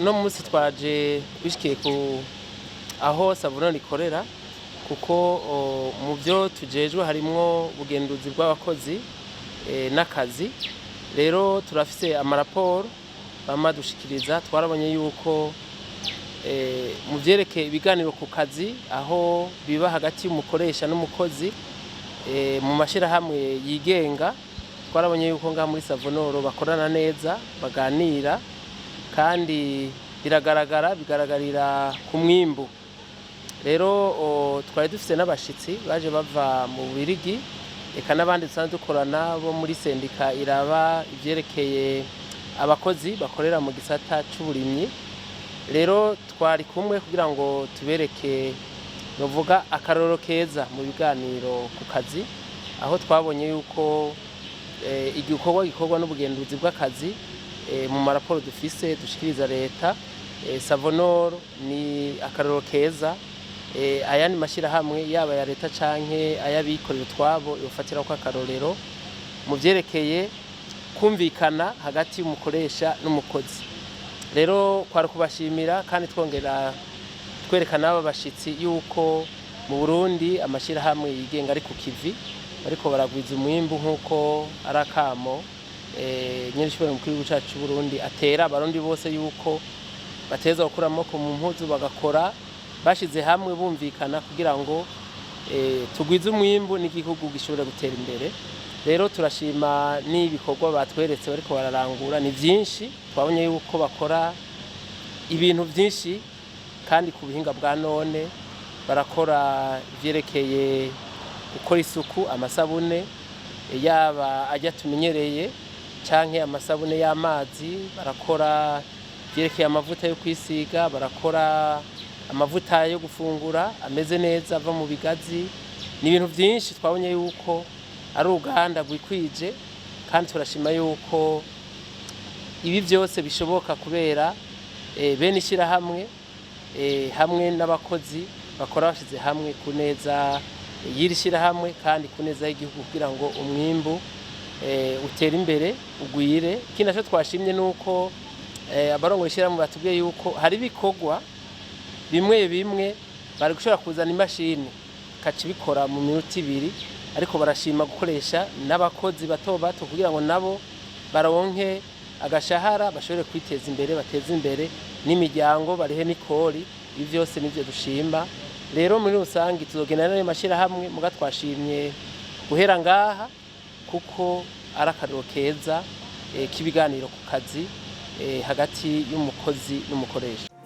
uno munsi twaje bishikiye ku aho savonoro ikorera kuko mu byo tujejwe harimwo ubugenduzi bw'abakozi n'akazi. Rero turafise amaraporo bamadushikiriza, twarabonye yuko mu vyerekeye ibiganiro ku kazi aho biba hagati y'umukoresha n'umukozi mu mashirahamwe yigenga, twarabonye yuko ngaha muri savonoro bakorana neza, baganira kandi bigaragarira ku mwimbu. Rero twari dufise n'abashitsi baje bava mu Bubiligi, eka n'abandi dusanzwe dukorana bo muri sendika iraba ivyerekeye abakozi bakorera mu gisata c'uburimyi. Rero twari kumwe kugira ngo tubereke novuga akarorero keza mu biganiro ku kazi, aho twabonye yuko igikorwa gikorwa n'ubugenduzi bw'akazi mu maraporo dufise dushikiriza leta. Savonoro ni akarorero keza ayandi mashirahamwe yaba ya leta canke ayabikorera twabo yofatira ko akarorero mu vyerekeye kumvikana hagati y'umukoresha n'umukozi. Rero kwari kubashimira kandi twongera twerekana aba bashitsi yuko mu Burundi amashirahamwe yigenga ari ku kivi, ariko baragwiza umwimbu nkuko arakamo nyirishobora mu gihugu cyacu cy'u Burundi atera abarundi bose yuko bateza gukura amaboko mu mpuzu bagakora bashize hamwe bumvikana kugira ngo tugwize umwimbu n'igihugu gishobora gutera imbere. Rero turashima n'ibikorwa batweretse bariko bararangura ni byinshi, twabonye yuko bakora ibintu byinshi kandi ku buhinga bwa none. Barakora ivyerekeye gukora isuku, amasabune yaba ajya tumenyereye canke amasabune y'amazi, barakora ivyerekeye amavuta yo kwisiga, barakora amavuta yo gufungura ameze neza ava mu bigazi. Ni ibintu byinshi twabonye yuko ari uruganda rwikwije, kandi turashima yuko ibi byose bishoboka kubera bene ishirahamwe hamwe n'abakozi bakora bashize hamwe ku neza y'iri shirahamwe kandi ku neza y'igihugu kugira ngo umwimbu utera imbere ugwire. Ikindi naco twashimye nuko abarongoye ishirahamwe batubwiye yuko hari ibikorwa bimwe bari gushobora kuzana imashini kaca bikora mu minota 2, ariko barashima gukoresha n'abakozi bato kugira ngo nabo baronke agashahara bashobore kwiteza imbere, bateze imbere n'imiryango, barihe n'ikori. Ibi byose nivyo dushima. Rero muri rusangi tuzogenda n'ayo mashirahamwe muga twashimye guhera ngaha kuko ari akarorero keza k'ibiganiro ku kazi hagati y'umukozi n'umukoresha.